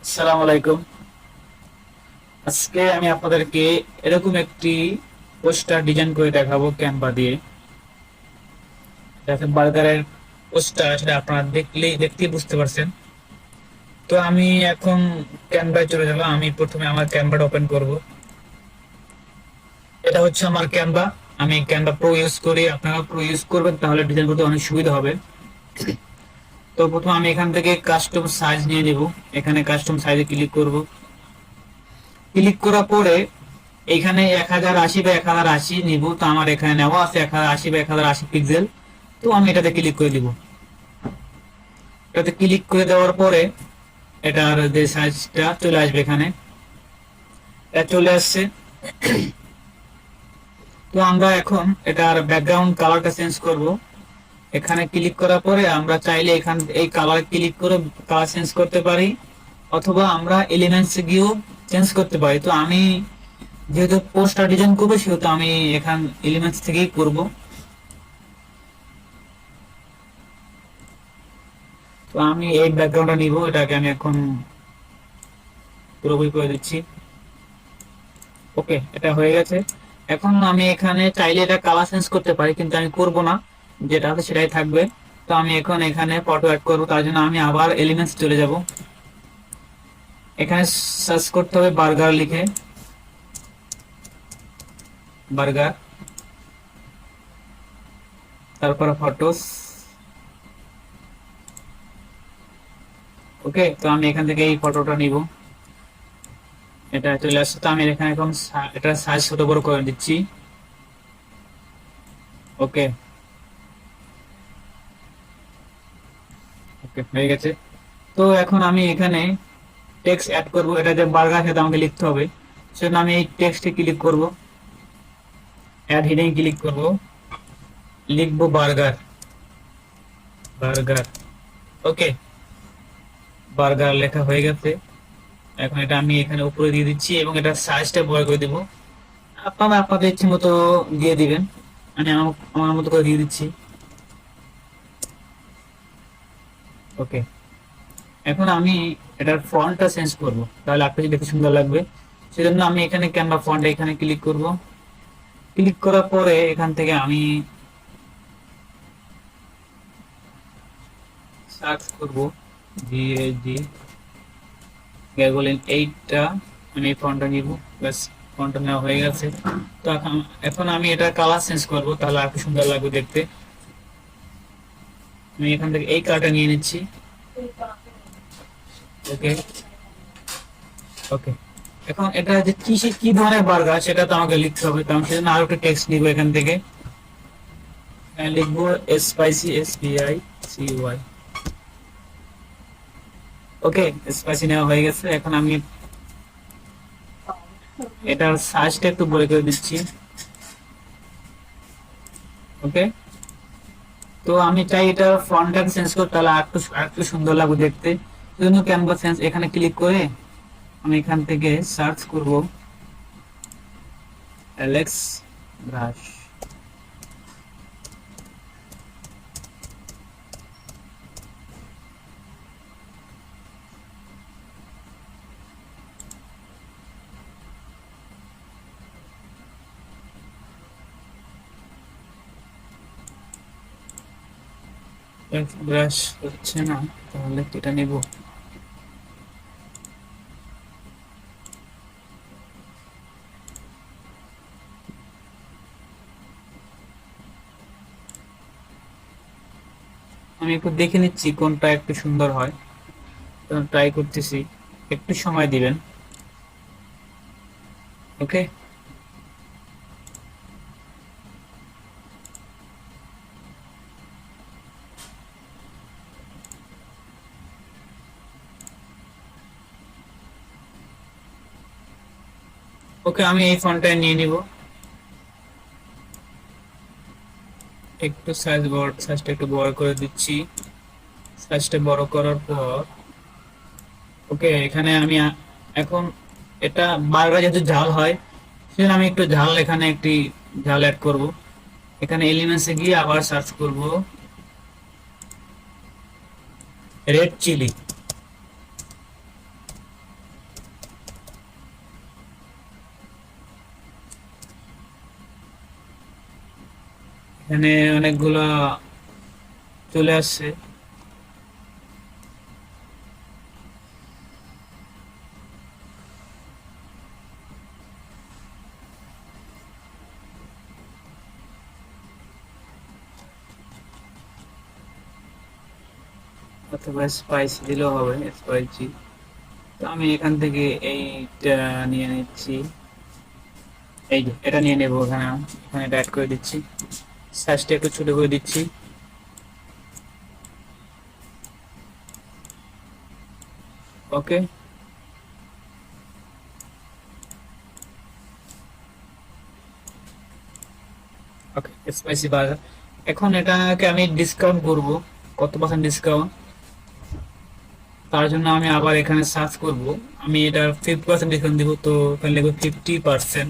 আসসালামু আলাইকুম। আজকে আমি আপনাদেরকে এরকম একটি পোস্টার ডিজাইন করে দেখাবো ক্যানভা দিয়ে। যাতে বার্গারের পোস্টার সেটা আপনারা দেখতেই বুঝতে পারছেন। তো আমি এখন ক্যানভায় চলে যাব। আমি প্রথমে আমার ক্যানভাটা ওপেন করব। এটা হচ্ছে আমার ক্যানভা। আমি ক্যানভা প্রো ইউজ করি, আপনারা প্রো ইউজ করবেন, তাহলে ডিজাইন করতে অনেক সুবিধা হবে। তো প্রথমে আমি এখান থেকে কাস্টম সাইজ নিয়ে নিব। এখানে কাস্টম সাইজে ক্লিক করব। ক্লিক করার পরে এখানে 1080 বাই 1080 নিব। তো আমার এখানে নেওয়া আছে 1080 বাই 1080 পিক্সেল। তো আমি এটাতে ক্লিক করে দিব। এটাতে ক্লিক করে দেওয়ার পরে এটার যে সাইজটা চলে আসবে, এখানে এটা চলে আসছে। তো আমরা এখন এটার ব্যাকগ্রাউন্ড কালারটা চেঞ্জ করব। এখানে ক্লিক করার পরে আমরা চাইলে এখান এই কালার ক্লিক করে কালার চেঞ্জ করতে পারি, অথবা আমরা এলিমেন্টস গিয়েও চেঞ্জ করতে পারি। তো আমি যেহেতু পোস্টার ডিজাইন করবো, সেহেতু আমি এখান এলিমেন্টস থেকেই করব। তো আমি এই ব্যাকগ্রাউন্ডটা নিব, এটাকে আমি এখন পুরোপুরি করে দিচ্ছি। ওকে, এটা হয়ে গেছে। এখন আমি এখানে চাইলে এটা কালার চেঞ্জ করতে পারি, কিন্তু আমি করব না, যেটা আছে সেটাই থাকবে। তো আমি এখন এখানে ফটো অ্যাড করব, তার জন্য আমি আবার এলিমেন্টস চলে যাব। এখানে সার্চ করতে হবে বার্গার লিখে, বার্গার, তারপর ফটোস। ওকে, তো আমি এখান থেকে এই ফটোটা নিব। এটা চলে আসছে। তো আমি এখানে এখন এটা সাইজ ছোট বড় করে দিচ্ছি। ওকে, ওকে হয়ে গেছে। তো এখন আমি এখানে টেক্সট অ্যাড করব। এটা যে বার্গার সেটা আমাকে লিখতে হবে, সেজন্য আমি এই টেক্সটে ক্লিক করব, অ্যাড হেডিং ক্লিক করব, লিখবো বার্গার, বার্গার। ওকে, বার্গার লেখা হয়ে গেছে। এখন এটা আমি এখানে উপরে দিয়ে দিচ্ছি এবং এটা সাইজটা বড় করে দিব। আপনারা আপনাদের ইচ্ছে মতো দিয়ে দিবেন। আমি আমার মতো করে দিয়ে দিচ্ছি। ওকে, এখন আমি এটার ফন্টটা চেঞ্জ করব, তাহলে আপনাকে দেখতে সুন্দর লাগবে। সেজন্য আমি এখানে ক্যানভা ফন্ট এখানে ক্লিক করব। ক্লিক করার পরে এখান থেকে আমি সার্চ করব জিএজি গ্যাগোলিন 8টা। আমি এই ফন্টটা নিব। ব্যাস, ফন্টটা নেওয়া হয়ে গেছে। তো এখন আমি এটা কালার চেঞ্জ করব, তাহলে আর কি সুন্দর লাগবে দেখতে। আমি এখান থেকে এই কালারটা নিয়ে নিচ্ছি। ওকে, ওকে। এখন এটা যে কি ধরনের বার্গার সেটা তো আমাকে লিখতে হবে। তো আমি সেজন্য আরো একটা টেক্সট নিব এখান থেকে। লিখবো স্পাইসি, SPICY। ওকে, স্পাইসি নেওয়া হয়ে গেছে। এখন আমি এটার সাইজটা একটু বড় করে দিচ্ছি। ওকে, তো আমি চাই এটা ফন্টটা চেঞ্জ করতে, তাহলে আরেকটু সুন্দর লাগবে দেখতে। সেজন্য ক্যানভা চেঞ্জ এখানে ক্লিক করে আমি এখান থেকে সার্চ করব অ্যালেক্স ব্রাশ। ব্রাশ হচ্ছে না, তাহলে এটা নিব। আমি একটু দেখে নিচ্ছি কোনটা একটু সুন্দর হয়, ট্রাই করতেছি। একটু সময় দিবেন। ওকে, ওকে, আমি এই ফন্টটা নিয়ে নিব। একটু সাইজটা একটু বড় করে দিচ্ছি। সাইজটা বড় করার পর ওকে, এখানে আমি এখন এটা বারবার যেহেতু ঝাল হয়, সেজন্য আমি একটু ঝাল, এখানে একটি ঝাল অ্যাড করব। এখানে এলিমেন্টসে গিয়ে আবার সার্চ করব রেড চিলি। এখানে অনেকগুলা চলে আসছে। অথবা স্পাইসি দিলেও হবে, স্পাইসি। তো আমি এখান থেকে এইটা নিয়ে নিচ্ছি, এই যে এটা নিয়ে নেবো। এখানে এখানে এটা অ্যাড করে দিচ্ছি, সাইজটা একটু ছোট করে দিচ্ছি। ওকে, ওকে, স্পাইসি বার্গার। এখন এটাকে আমি ডিসকাউন্ট করব, কত পার্সেন্ট ডিসকাউন্ট। তার জন্য আমি আবার এখানে সার্চ করব। আমি এটা 50% ডিসকাউন্ট দিব, তো এখানে লিখবো 50%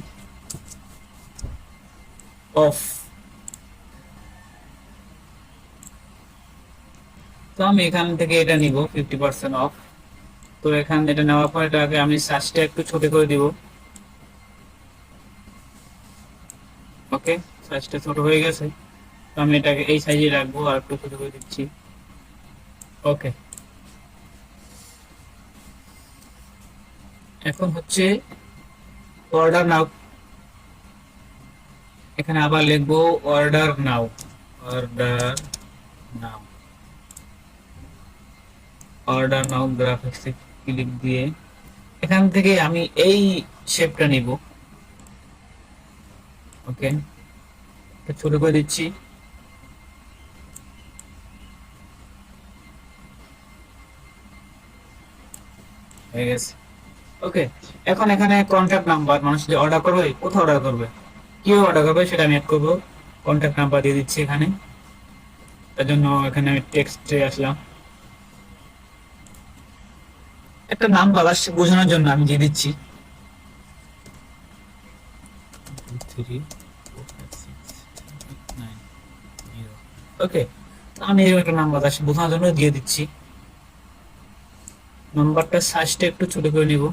অফ। তো আমি এখান থেকে এটা নিব 50% অফ। তো এখান এটা নেওয়ার পর এটাকে আমি সাইজটা একটু ছোট করে দিব। ওকে, সাইজটা ছোট হয়ে গেছে। তো আমি এটাকে এই সাইজে রাখবো, আর একটু ছোট করে দিচ্ছি। ওকে, এখন হচ্ছে অর্ডার নাও। এখানে আবার লিখবো order now, order now, order now গ্রাফিক্সে ক্লিক দিয়ে এখান থেকে আমি এই শেপটা নিব। ওকে, ছোট করে দিচ্ছি। হয়ে গেছে। ওকে, এখন এখানে কন্ট্যাক্ট নাম্বার, মানুষ যে অর্ডার করবে, কোথাও অর্ডার করবে, কিভাবে অর্ডার করবে সেটা আমি অ্যাড করবো। কন্ট্যাক্ট নাম্বার দিয়ে দিচ্ছি এখানে। তার জন্য এখানে আমি টেক্সটে আসলাম, একটা নাম বাতাস বোঝানোর জন্য আমি দিয়ে দিচ্ছি 2345689। ওকে, আমি এরকম একটা নাম বাতাস বোঝানোর জন্য দিয়ে দিচ্ছি। নাম্বারটা সাইজটা একটু ছোট করে নিব।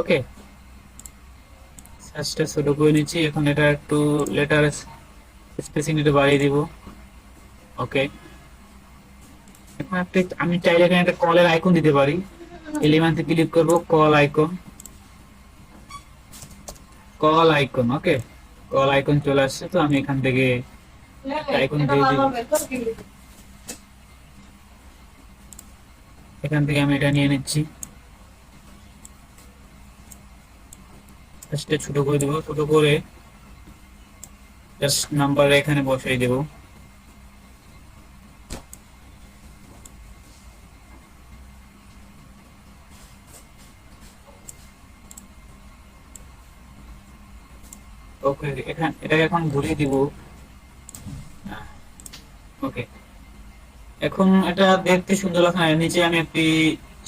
ওকে, সাইজটা ছোট করে নিচ্ছি। এখন এটা একটু লেটার স্পেসিং একটু বাড়িয়ে দিব। ওকে, এখন একটা আমি চাইলে এখানে একটা কলের আইকন দিতে পারি। এলিমেন্টে ক্লিক করব, কল আইকন, কল আইকন। ওকে, কল আইকন চলে আসছে। তো আমি এখান থেকে আইকন দিয়ে দিব। এখান থেকে আমি এটা নিয়ে নিচ্ছি, ফার্স্টে ছোট করে দেবো, ছোট করে জাস্ট নাম্বার এখানে বসাই দেব। ওকে, এখানে এটাকে এখন ঘুরিয়ে দিব। ওকে, এখন এটা দেখতে সুন্দর লাগছে না? নিচে আমি একটি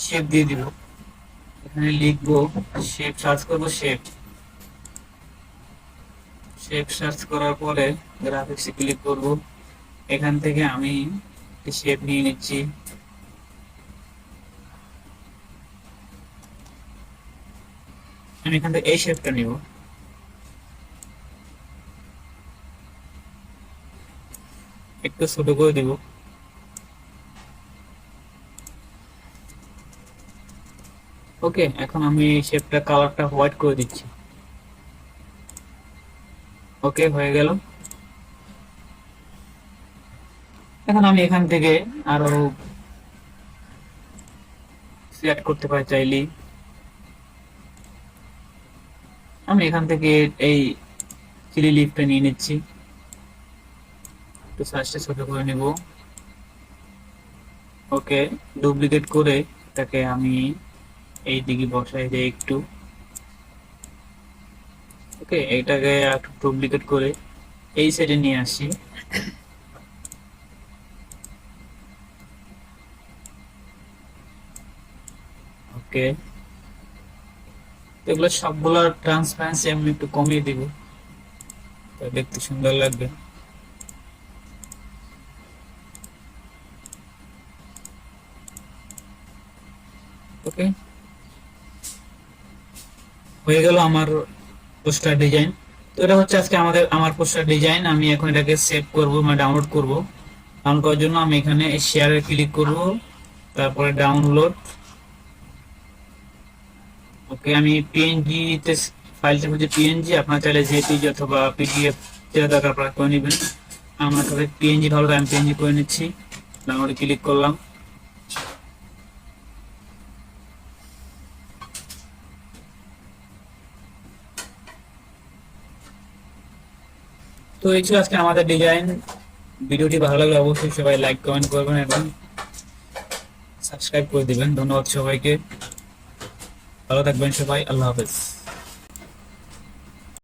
শেপ দিয়ে দিব। এখানে লিখবো শেপ, সার্চ করবো শেপ। শেপ সার্চ করার পরে গ্রাফিক্সে ক্লিক করব। এখান থেকে আমি একটি শেপ নিয়ে নিচ্ছি। আমি এখান থেকে এই শেপটা নিব, একটু ছোট করে দিব। ওকে, এখন আমি শেপটা কালারটা হোয়াইট করে দিচ্ছি। ওকে, হয়ে গেল। এখন আমি এখান থেকে আরো সিলেক্ট করতে পারি চাইলেই। আমি এখান থেকে এই চিলি লিফটা নিয়ে নিচ্ছি, একটু সাইজটা ছোট করে নিব। ওকে, ডুপ্লিকেট করে এটাকে আমি এই দিকে বসাই দিই একটু। ওকে, এটাকে একটু ডুপ্লিকেট করে এই সাইডে নিয়ে আসি। ওকে, এগুলো সবগুলোর ট্রান্সপারেন্সি আমি একটু কমিয়ে দিব, তো দেখতে সুন্দর লাগবে। ওকে, হয়ে গেল আমার পোস্টার ডিজাইন। তো এটা হচ্ছে আজকে আমার পোস্টার ডিজাইন। আমি এখন এটাকে সেভ করব, মানে ডাউনলোড করব। ডাউনলোড করার জন্য আমি এখানে শেয়ারে ক্লিক করব, তারপরে ডাউনলোড। ওকে, আমি পিএনজি তে ফাইলটা হচ্ছে পিএনজি, আপনারা চাইলে জেপিজি অথবা পিডিএফ যেটা দরকার আপনারা করে নেবেন। আমার কাছে পিএনজি ভালো, তাই আমি পিএনজি করে নিচ্ছি। ডাউনলোডে ক্লিক করলাম। তো এই ছিল আজকে আমাদের ডিজাইন। ভিডিওটি ভালো লাগলে অবশ্যই সবাই লাইক কমেন্ট করবেন এবং সাবস্ক্রাইব করে দিবেন। ধন্যবাদ সবাইকে, ভালো থাকবেন সবাই, আল্লাহ হাফেজ।